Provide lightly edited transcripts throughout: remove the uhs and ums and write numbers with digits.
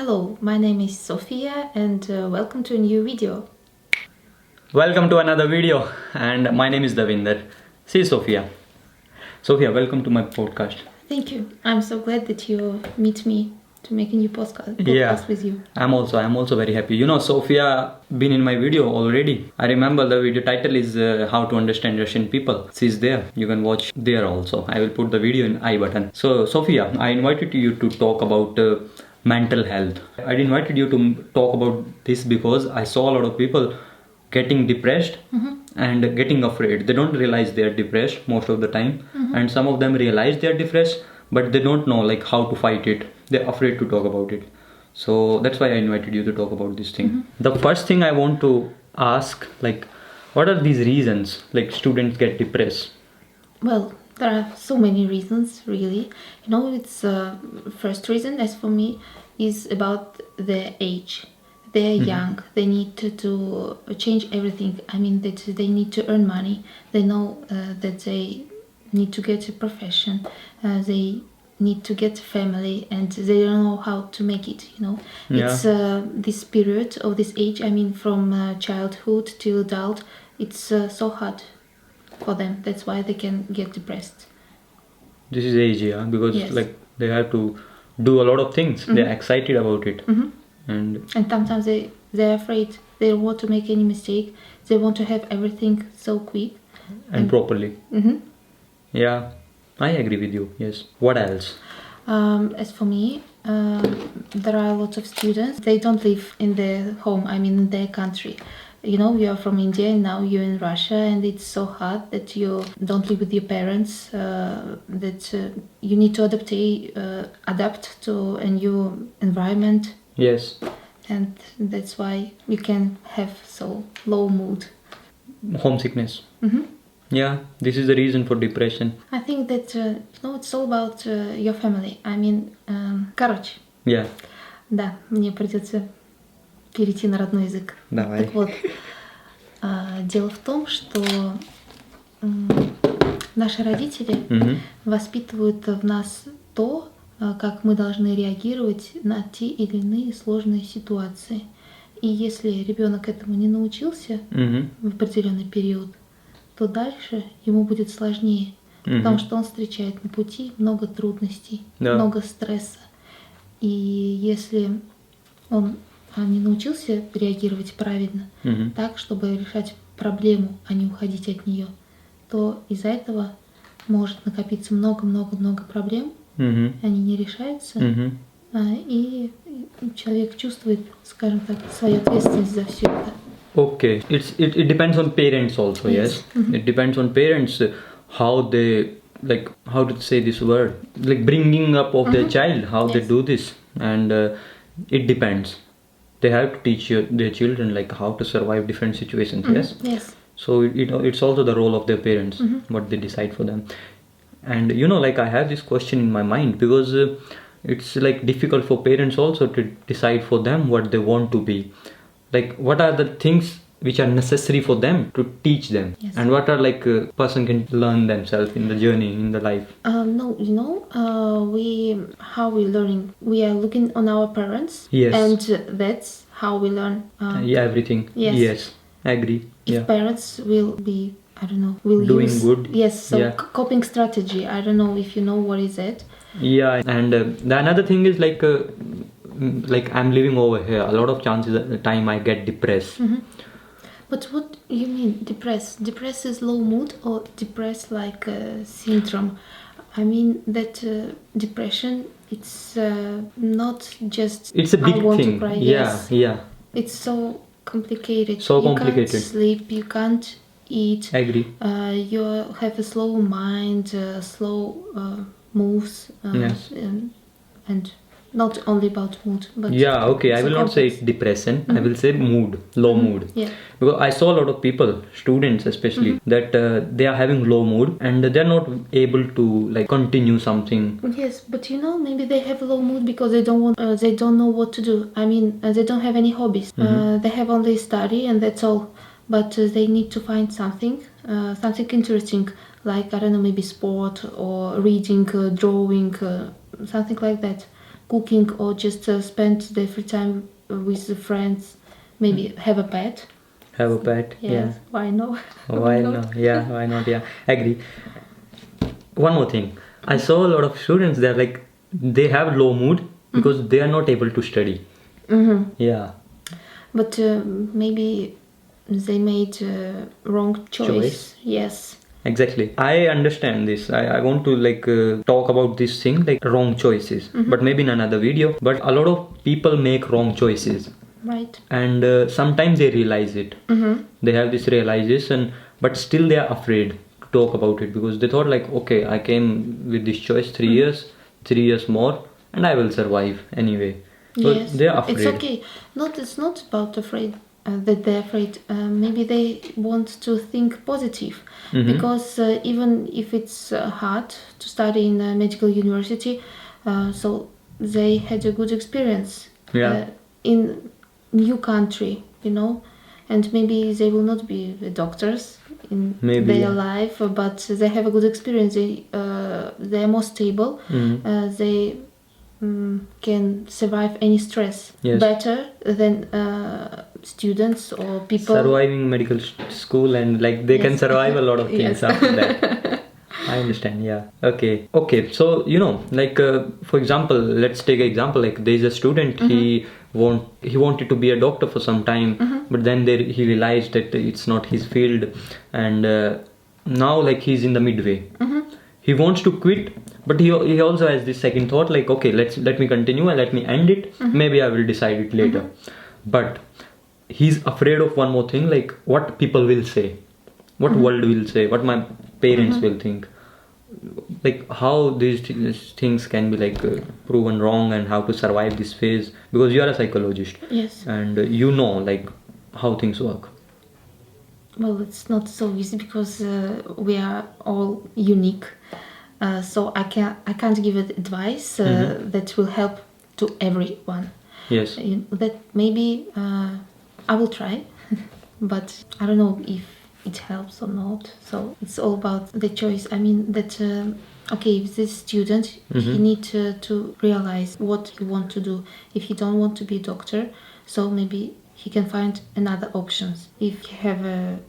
Hello, my name is Sofia and welcome to a new video. Welcome to another video, and my name is Davinder. See Sophia. Sophia, welcome to my podcast. Thank you. I'm so glad that you meet me to make a new podcast with you. I'm also very happy. You know, Sophia been in my video already. I remember the video title is How to Understand Russian People. She's there. You can watch there also. I will put the video in I button. So Sophia, I invited you to talk about mental health. I invited you to talk about this because I saw a lot of people getting depressed and getting afraid. They don't realize they are depressed most of the time, and some of them realize they are depressed, but they don't know like how to fight it. They're afraid to talk about it. So that's why I invited you to talk about this thing. The first thing I want to ask, like, what are these reasons like students get depressed? Well, there are so many reasons, really. You know, it's first reason, as for me, is about the age. They're young. They need to change everything. I mean, that they need to earn money. They know that they need to get a profession. They need to get a family, and they don't know how to make it. You know, it's this period of this age. I mean, from childhood to adult, it's so hard for them. That's why they can get depressed. This is age, because like they have to do a lot of things. They're excited about it. And sometimes they're afraid. They don't want to make any mistake. They want to have everything so quick and properly. Yeah, I agree with you. Yes. What else? As for me, there are a lot of students. They don't live in their home. I mean, in their country. You know, you are from India and now you're in Russia, and it's so hard that you don't live with your parents. That you need to adapt to a new environment. Yes. And that's why you can have so low mood. Homesickness. Yeah, this is the reason for depression. I think that, it's all about your family. I mean, короче. Yeah. Да, мне придется перейти на родной язык. Давай. Так вот, дело в том, что наши родители воспитывают в нас то, как мы должны реагировать на те или иные сложные ситуации. И если ребенок этому не научился в определенный период, то дальше ему будет сложнее, потому что он встречает на пути много трудностей, много стресса. И если он не научился реагировать правильно, так, чтобы решать проблему, а не уходить от нее, то из-за этого может накопиться много-много-много проблем, они не решаются, и человек чувствует, скажем так, свою ответственность за все это. Okay, it depends on parents also. Yes, it depends on parents how they how to say this word, like bringing up of their child, how they do this, and it depends. They have to teach their children like how to survive different situations. Yes. So it's also the role of their parents what they decide for them. And you know, like I have this question in my mind because it's like difficult for parents also to decide for them what they want to be. Like what are the things which are necessary for them to teach them, and what are like a person can learn themselves in the journey in the life. No, you know, how we learning. We are looking on our parents, and that's how we learn. Everything. Yes, I agree. If parents will be, I don't know, will doing use, good. Yes, so coping strategy. I don't know if you know what is it. Yeah, and the another thing is like I'm living over here. A lot of chances at the time I get depressed. But what you mean depressed? Depressed is low mood, or depressed like syndrome? I mean that depression. It's not just. It's a big I want thing. To cry. Yeah. It's so complicated. You can't sleep. You can't eat. I agree. You have a slow mind, slow moves, and not only about mood, but I will not say it's depression. I will say mood, low mood. Yeah. Because I saw a lot of people, students especially, that they are having low mood and they're not able to like continue something. Yes, but you know, maybe they have low mood because they don't want, they don't know what to do. I mean, they don't have any hobbies. They have only study and that's all. But they need to find something interesting, like I don't know, maybe sport or reading, drawing, something like that. cooking or just spend their free time with the friends, maybe have a pet. Have a pet. Yes, Yeah. why no? Why not? Yeah, why not? Yeah, agree. One more thing. I saw a lot of students, they're like, they have low mood because they are not able to study. Yeah. But maybe they made wrong choice. Yes. Exactly. I understand this. I want to talk about this thing, like wrong choices. But maybe in another video. But a lot of people make wrong choices. Right. And sometimes they realize it. They have this realization, but still they are afraid to talk about it because they thought like, okay, I came with this choice 3 years, 3 years more, and I will survive anyway. So Yes, they are afraid. it's okay. It's not about afraid that they're afraid. Maybe they want to think positive, because even if it's hard to study in a medical university, so they had a good experience in new country, and maybe they will not be doctors in their life, but they have a good experience. They are more stable. They can survive any stress better than students or people surviving medical school, and like they can survive a lot of things after that. I understand. Yeah. Okay. So for example, let's take an example. Like there's a student. He wanted to be a doctor for some time, but then he realized that it's not his field, and now like he's in the midway. He wants to quit, but he also has this second thought, like, okay, let me continue and let me end it. Maybe I will decide it later. But he's afraid of one more thing, like what people will say, what world will say, what my parents will think, like how these things can be proven wrong, and how to survive this phase, because you are a psychologist. Yes. And like how things work. Well, it's not so easy because we are all unique. So I can't give advice that will help to everyone. Yes. That maybe I will try, but I don't know if it helps or not. So it's all about the choice. I mean that if this student he need to realize what he want to do. If he don't want to be a doctor, so maybe he can find another options. If he have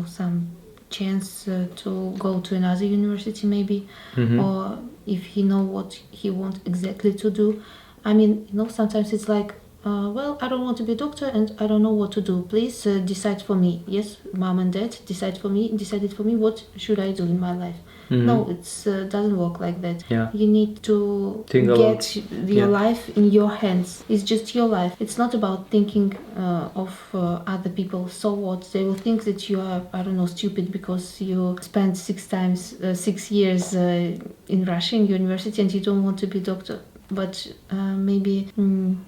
some chance to go to another university maybe, or if he know what he want exactly to do. I mean, sometimes it's like, well, I don't want to be a doctor and I don't know what to do. Please decide for me. Yes, mom and dad decided for me what should I do in my life. No, it doesn't work like that. Yeah. You need to get your life in your hands. It's just your life. It's not about thinking of other people. So what? They will think that you are, stupid because you spent 6 years in Russian university and you don't want to be a doctor. But maybe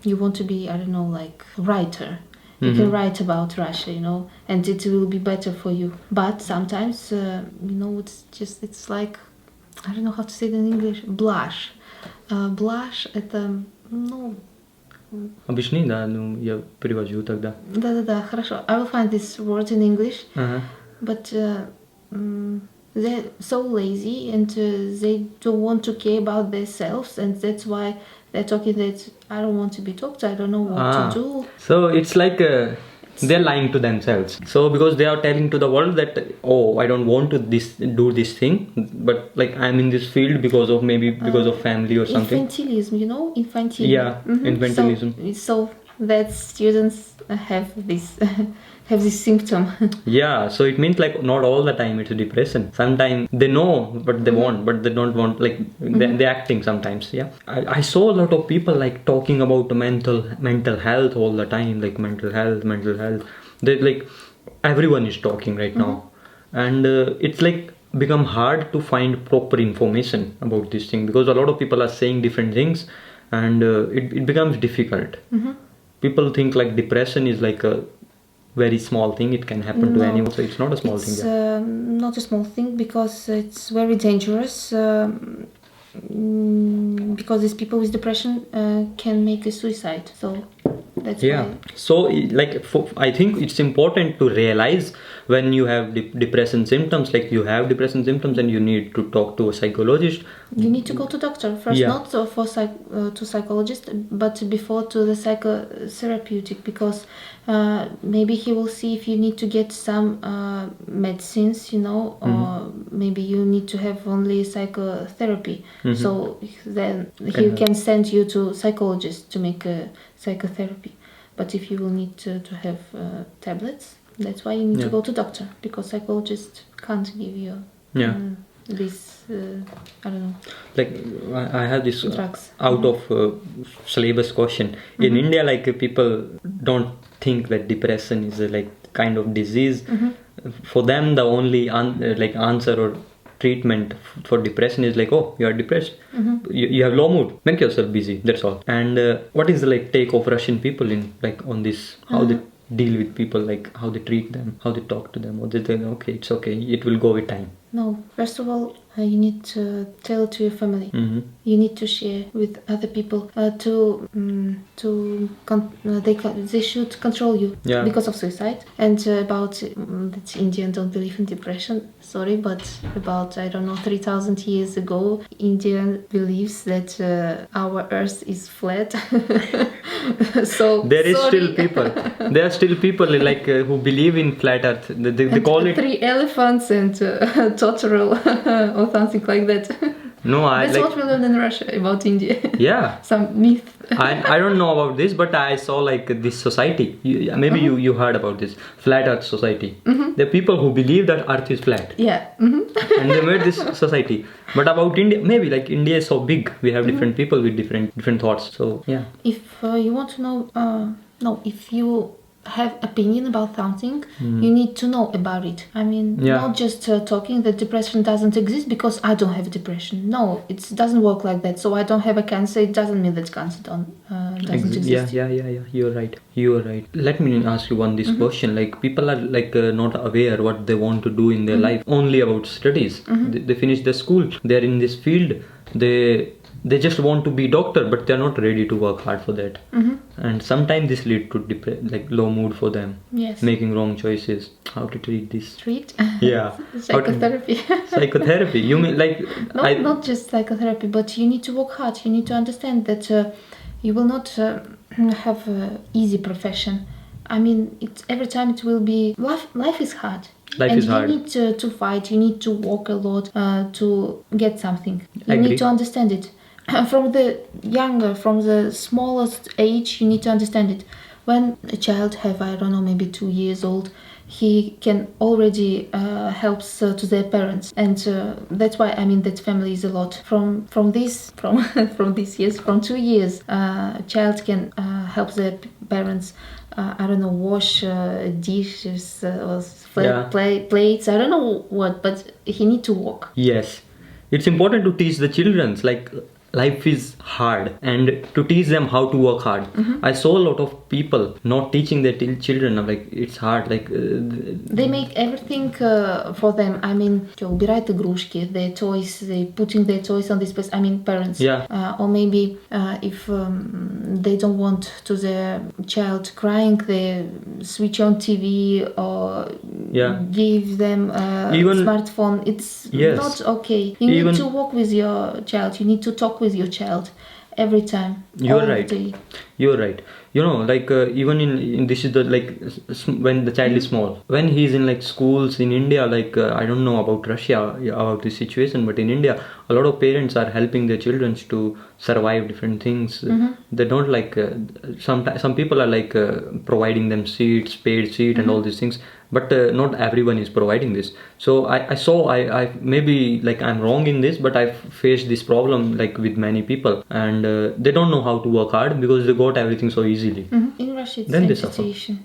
you want to be, writer. You can write about Russia, and it will be better for you. But sometimes, it's like, I don't know how to say it in English, blush. Blush, это, Объясни, да, я перевожу тогда. Да, хорошо. I will find this word in English. But they're so lazy and they don't want to care about themselves, and that's why they're talking that I don't want to be doctor, I don't know what to do. So it's like they're lying to themselves. So because they are telling to the world that, I don't want to do this thing, but like I'm in this field because of family or something. Infantilism, infantilism. Yeah, infantilism. So that students have this symptom. Yeah, so it means like not all the time it's depression. Sometimes they know but they want, but they don't want, like they're acting sometimes. Yeah, I saw a lot of people like talking about mental health all the time, like mental health. They like everyone is talking right now, and it's like become hard to find proper information about this thing because a lot of people are saying different things, and it becomes difficult. People think like depression is like a very small thing. It can happen to anyone, so it's not a small thing. It's not a small thing because it's very dangerous. Because these people with depression can make a suicide. So that's why. So like I think it's important to realize when you have depression symptoms, like you have depression symptoms and you need to talk to a psychologist, You need to go to doctor first, Yeah. not for to psychologist, but before to the psychotherapeutic, because maybe he will see if you need to get some medicines, or maybe you need to have only psychotherapy. So then he can send you to psychologist to make a psychotherapy. But if you will need to have tablets, that's why you need to go to doctor, because psychologist can't give you this I don't know, like I have this drugs. out of syllabus question. In India, like people don't think that depression is a like kind of disease. For them, the only like answer or treatment for depression is like, oh, you are depressed, you have low mood, make yourself busy, that's all. And what is the like take of Russian people in like on this, how they deal with people, like how they treat them, how they talk to them, or they think okay, it's okay, it will go with time? No, first of all, you need to tell to your family. You need to share with other people they should control you because of suicide. And about that Indians don't believe in depression. Sorry, but about 3,000 years ago, India believes that our Earth is flat. So there is still people. There are still people like who believe in flat Earth. They call it 3 elephants and totterel or something like that. No, that's like, what we learned in Russia about India. Yeah. Some myth. I don't know about this, but I saw like this society. Maybe you heard about this flat Earth society. There are people who believe that Earth is flat. Yeah. And they made this society. But about India, maybe like India is so big. We have different people with different thoughts. So yeah. If you want to know, if you have opinion about something, you need to know about it. I mean, not just talking that depression doesn't exist because I don't have depression. No, it doesn't work like that. So I don't have a cancer, it doesn't mean that cancer doesn't exist. Yeah. You're right. Let me ask you this question. Like people are like not aware what they want to do in their life, only about studies. They finish their school, they're in this field, they just want to be doctor, but they're not ready to work hard for that. And sometimes this leads to like low mood for them. Yes. Making wrong choices. How to treat this? Yeah. Psychotherapy. Psychotherapy. You mean like not just psychotherapy, but you need to work hard. You need to understand that you will not have an easy profession. I mean, every time it will be life is hard. Life is hard. You need to fight. You need to work a lot to get something. You Agree. need to understand it. From the smallest age, you need to understand it. When a child have, maybe 2 years old, he can already helps to their parents, and that's why that family is a lot. From 2 years, a child can help their parents. Wash dishes or plates. I don't know what, but he need to walk. Yes, it's important to teach the children like life is hard and to teach them how to work hard. I saw a lot of people not teaching their children like it's hard, like they make everything for them. Убирают игрушки, their toys, they putting their toys on this place. Parents. Or maybe if they don't want to their child crying, they switch on TV or give them a smartphone. It's not okay. You need to walk with your child. You need to talk with your child every time. You're right. Even in this is the when the child is small, when he's in like schools in India, I don't know about Russia about this situation, but in India a lot of parents are helping their children to survive different things. They don't some people are providing them seats, paid seat and all these things, but not everyone is providing this. So I maybe I'm wrong in this, but I've faced this problem with many people, and they don't know how to work hard because they got everything so easily. In Russia it's then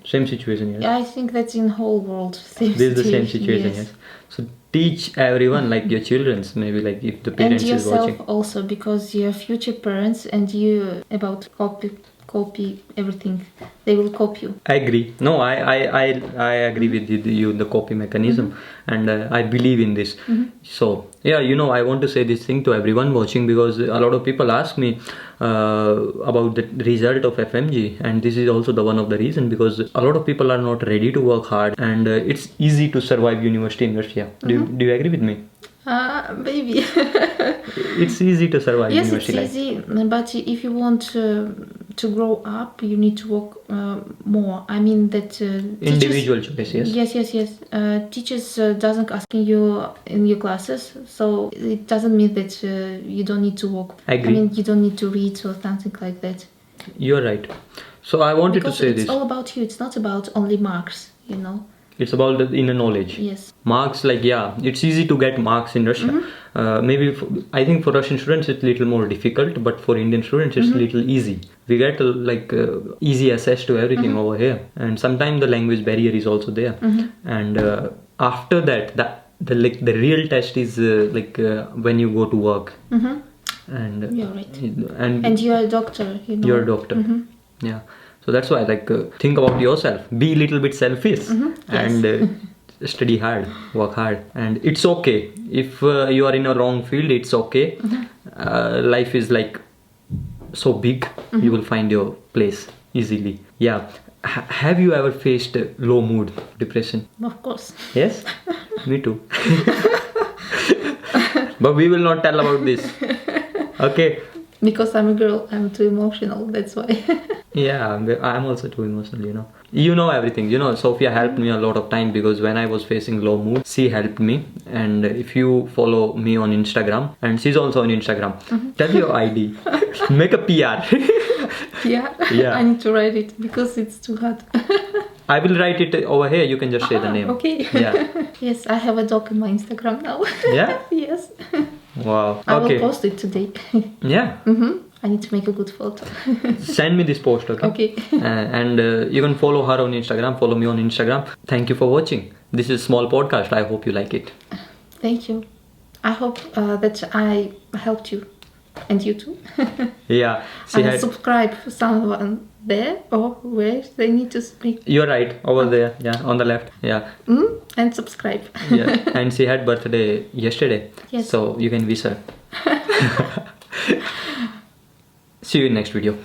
same situation. Yes. I think that's in whole world this is the same situation. Yes. So teach everyone, your children's, maybe if the parents and is watching. And yourself also, because you're future parents and you about copy everything. They will copy you. I agree. No, I agree with you, the copy mechanism, and I believe in this. So yeah, I want to say this thing to everyone watching, because a lot of people ask me about the result of FMG, and this is also the one of the reason, because a lot of people are not ready to work hard, and it's easy to survive university in Russia. Do you agree with me? Maybe. It's easy to survive Yes, it's university life. easy, but if you want to grow up, you need to work more. I mean that Individual choice, yes. Yes. Teachers doesn't asking you in your classes, so it doesn't mean that you don't need to work. I agree. I mean, you don't need to read or something like that. You're right. So I wanted Because to say it's this. all about you. It's not about only marks, you know. It's about the inner knowledge. Yes. Marks, like, yeah, it's easy to get marks in Russia. Maybe I think for Russian students it's a little more difficult, but for Indian students it's a little easy. We get easy access to everything over here, and sometimes the language barrier is also there. And after that, the real test is when you go to work. And You're right. and you're a doctor, you know. you're a doctor. Yeah. So that's why, think about yourself. Be a little bit selfish and study hard, work hard. And it's okay if you are in a wrong field. It's okay. Life is so big. You will find your place easily. Yeah. Have you ever faced low mood, depression? Of course. Yes. Me too. But we will not tell about this. Okay. Because I'm a girl, I'm too emotional. That's why. Yeah, I'm also too emotional, you know. You know everything, you know. Sophia helped me a lot of time because when I was facing low mood, she helped me. And if you follow me on Instagram, and she's also on Instagram, tell your ID, make a PR. Yeah. I need to write it because it's too hard. I will write it over here. You can just say the name. Okay. Yeah. Yes, I have a dog in my Instagram now. Yeah? Yes. Wow. I will Okay. post it today. Yeah. I need to make a good photo. Send me this post, okay? Okay. And you can follow her on Instagram, follow me on Instagram. Thank you for watching. This is small podcast. I hope you like it. Thank you. I hope that I helped you. And you too. Yeah. Subscribe someone there or where they need to speak. You're right, over there. Yeah, on the left. Yeah. And subscribe. Yeah. And she had birthday yesterday. Yes. So you can wish her. See you in next video.